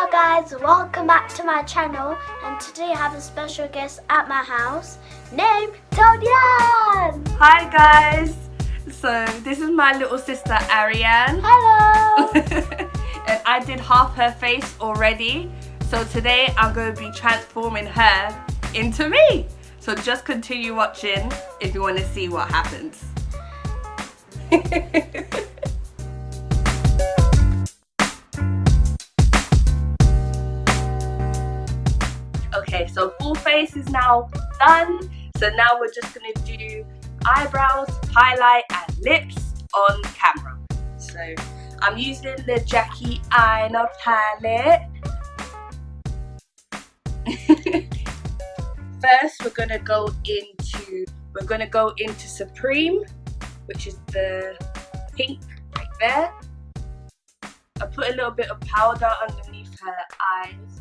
Hello guys, welcome back to my channel, and today I have a special guest at my house named Toni-Anne. Hi guys, so this is my little sister Ariane. Hello. And I did half her face already, so today I'm going to be transforming her into me. So just continue watching if you want to see what happens. Okay, so full face is now done. So now we're just going to do eyebrows, highlight and lips on camera. So I'm using the Jackie Aina palette. First we're going to go into Supreme, which is the pink right there. I put a little bit of powder underneath her eyes,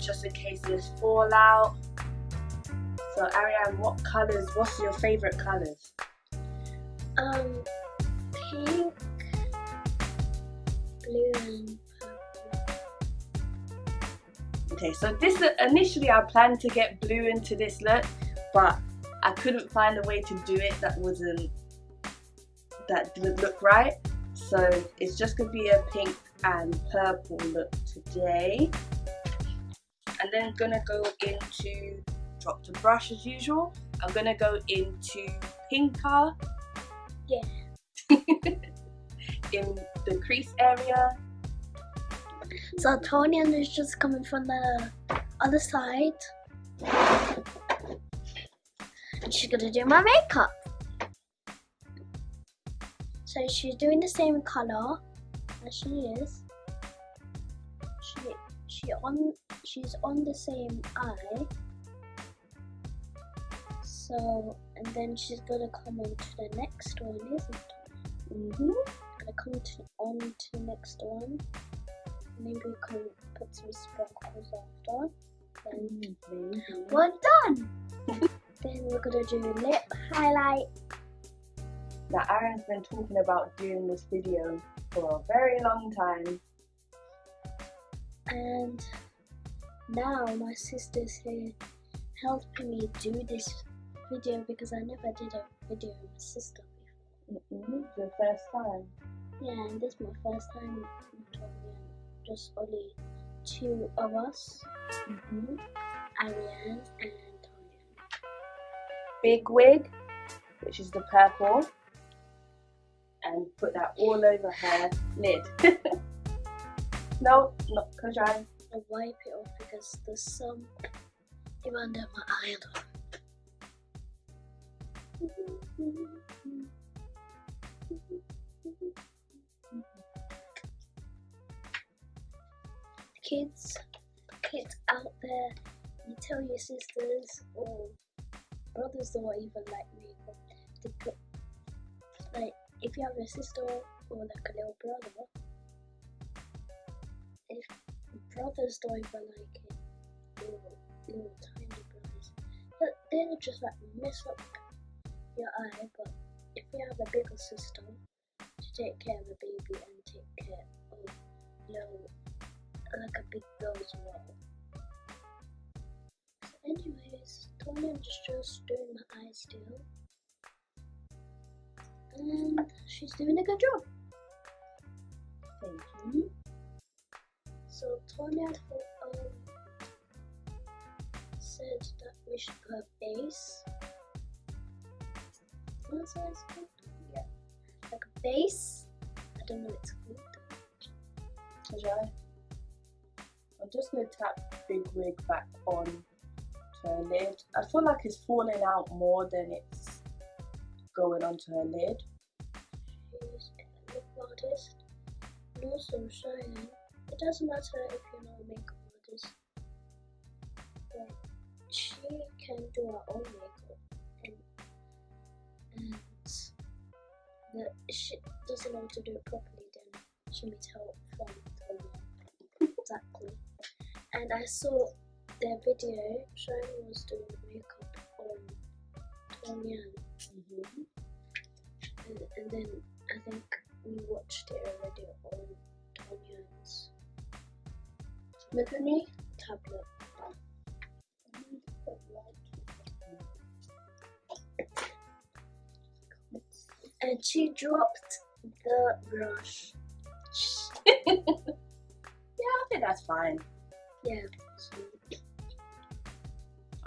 just in case there's fallout. So Ariane, what's your favorite colors? Pink, blue and purple. Okay, so this initially I planned to get blue into this look, but I couldn't find a way to do it that would look right. So it's just gonna be a pink and purple look today. And then gonna go into, drop the brush as usual. I'm gonna go into pinker. Yeah. In the crease area. So Toni-Anne is just coming from the other side. And she's gonna do my makeup. So she's doing the same color as she is. She's on the same eye. So, and then she's gonna come on to the next one, isn't it? Gonna come on to the next one. Maybe we can put some sparkles after. Then we're done. Then we're gonna do lip highlight. Now Ariane's been talking about doing this video for a very long time. And now my sister's here helping me do this video because I never did a video with my sister before. The first time. Yeah, and this is my first time with Toni-Anne. Just only two of us. Ariane and Toni-Anne. Big wig, which is the purple. And put that all over her lid. No, not close your eyes. I wipe it off because there's some even under my eyelid. Kids out there, you tell your sisters or brothers don't even like makeup to put, like, if you have a sister or like a little brother, if brothers don't even like it, little tiny brothers, but they'll just like mess up your eye. But if you have a bigger sister to take care of the baby and take care of little, like a big girl as well. So anyways, Toni-Anne's just doing my eyes still, and she's doing a good job. Thank you. So Toni-Anne said that we should put a base. What's that called? Yeah, like a base. I don't know what it's called. Okay. I'm just going to tap big wig back on to her lid. I feel like it's falling out more than it's going onto her lid. She's a lip artist and also shining. It doesn't matter if you're not a makeup artist, but she can do her own makeup, and she doesn't know how to do it properly, then she needs help from Toni-Anne. Exactly. And I saw their video, Shiny was doing makeup on Toni-Anne. And then I think we watched it already on Toni-Anne's Look at me. Tablet. And she dropped the brush. Yeah, I think that's fine. Yeah.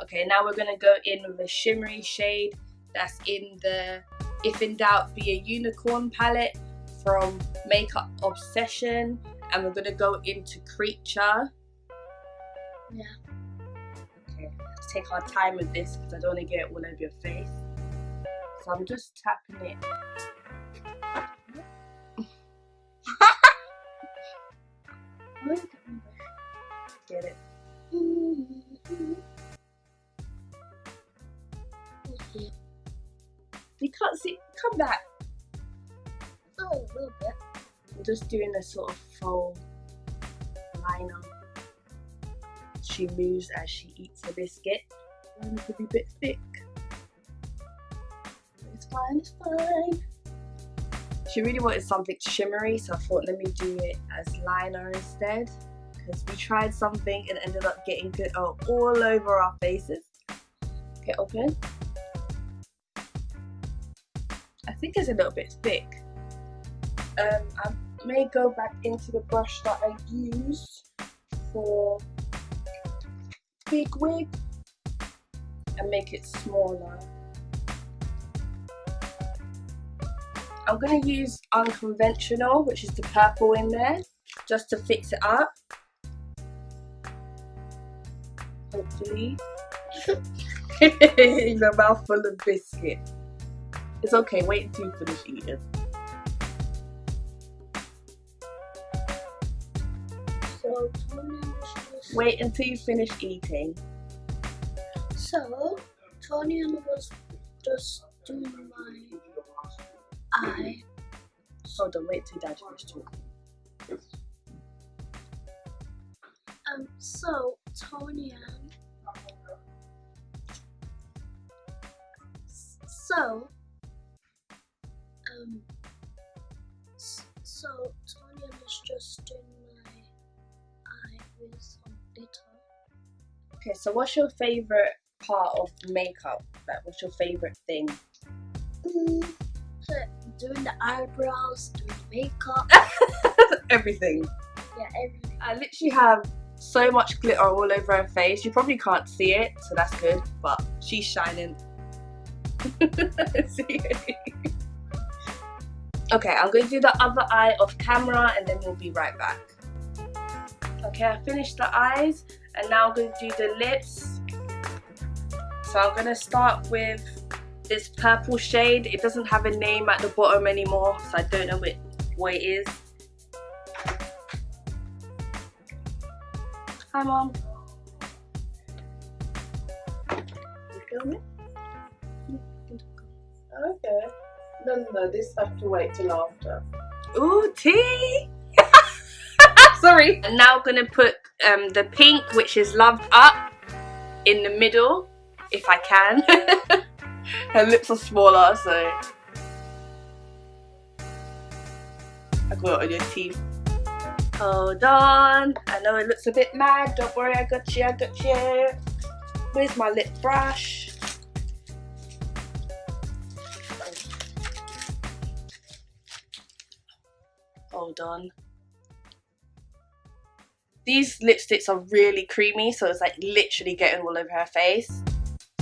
Okay, now we're gonna go in with a shimmery shade that's in the If in Doubt Be a Unicorn palette from Makeup Obsession, and we're gonna go into Creature. Yeah. Okay, let's take our time with this because I don't want to get it all over your face. So I'm just tapping it. Get it? You can't see. Come back. Oh, a little bit. I'm just doing a sort of faux liner. She moves as she eats a biscuit. And it could be a bit thick. It's fine, it's fine. She really wanted something shimmery, so I thought let me do it as liner instead. Because we tried something and ended up getting good all over our faces. Okay, open. I think it's a little bit thick. I may go back into the brush that I used for Big Wig and make it smaller. I'm going to use Unconventional, which is the purple in there, just to fix it up. Hopefully. Your mouth full of biscuit. It's okay, wait until you finish eating. So, Toni-Anne was just... Wait until you finish eating. So, Toni-Anne was just doing my eye. Hold on, wait till Dad finishes talking. So, Toni-Anne. So Toni-Anne is just doing my eye with some glitter. Okay, so what's your favourite part of makeup? Like, what's your favourite thing? Doing the eyebrows, doing the makeup. Everything. Yeah, everything. I literally have so much glitter all over her face. You probably can't see it, so that's good, but she's shining. See? Okay, I'm going to do the other eye off camera and then we'll be right back. Okay, I finished the eyes and now I'm going to do the lips. So I'm going to start with this purple shade. It doesn't have a name at the bottom anymore, so I don't know what it is. Hi, Mom. You filming? Okay. No, this have to wait till after. Ooh, tea! Sorry. And now I'm gonna put the pink, which is Loved Up, in the middle, if I can. Her lips are smaller, so I got it on your teeth. Hold on. I know it looks a bit mad. Don't worry, I got you. Where's my lip brush? Hold on. These lipsticks are really creamy, so it's like literally getting all over her face.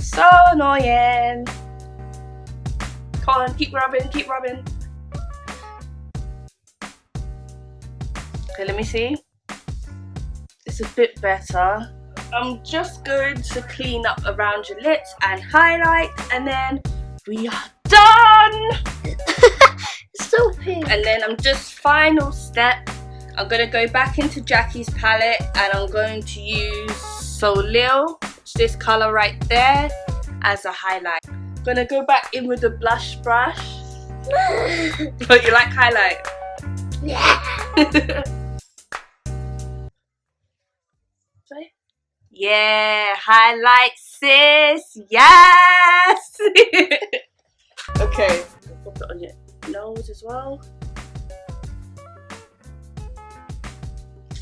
So annoying. Come on, keep rubbing. Okay, let me see. It's a bit better. I'm just going to clean up around your lips and highlight, and then we are done. So pink. And then I'm just final step. I'm gonna go back into Jackie's palette and I'm going to use Solil, this color right there, as a highlight. I'm gonna go back in with the blush brush. But you like highlight? Yeah. Yeah, highlight, sis. Yes. Okay, put it on your nose as well.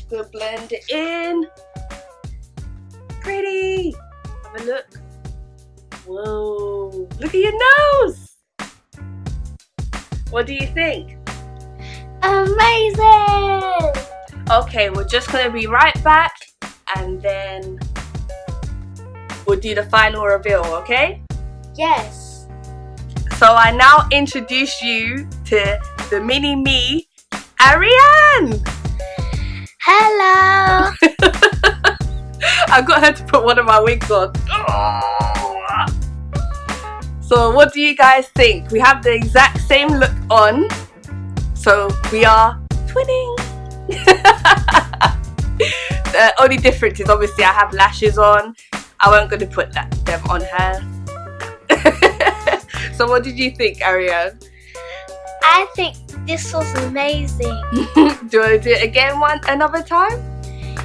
Just gonna blend it in. Pretty. Have a look. Whoa. Look at your nose. What do you think? Amazing! Okay, we're just gonna be right back and then we'll do the final reveal, okay? Yes. So I now introduce you to the mini me, Ariane! Hello! I got her to put one of my wigs on. So what do you guys think? We have the exact same look on. So we are twinning. The only difference is obviously I have lashes on. I wasn't going to put them on her. So what did you think, Ariane? I think this was amazing. Do you want to do it again another time?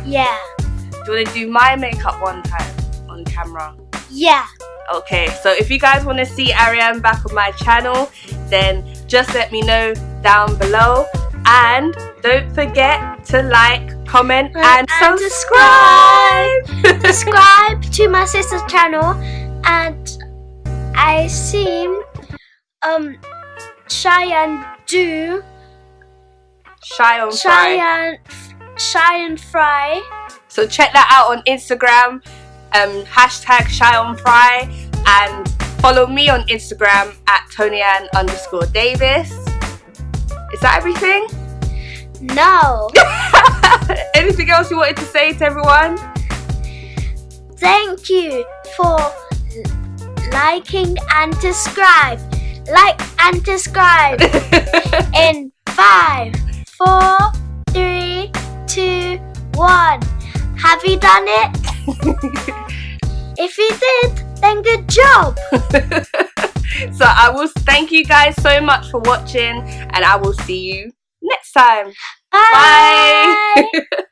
Yeah. Do you want to do my makeup one time on camera? Yeah. Okay, so if you guys want to see Ariane back on my channel, then just let me know down below. And don't forget to like, comment and subscribe. Subscribe to my sister's channel. And I seen Cheyenne do Cheyenne Fry. So check that out on Instagram, hashtag #ShyOnFry, and follow me on Instagram at Toni-Anne_Davis. Is that everything? No. Anything else you wanted to say to everyone? Thank you for liking and subscribe. Like and subscribe. In 5, 4, 3, 2, 1. Have you done it? If you did, then good job. So I will thank you guys so much for watching, and I will see you next time. Bye. Bye.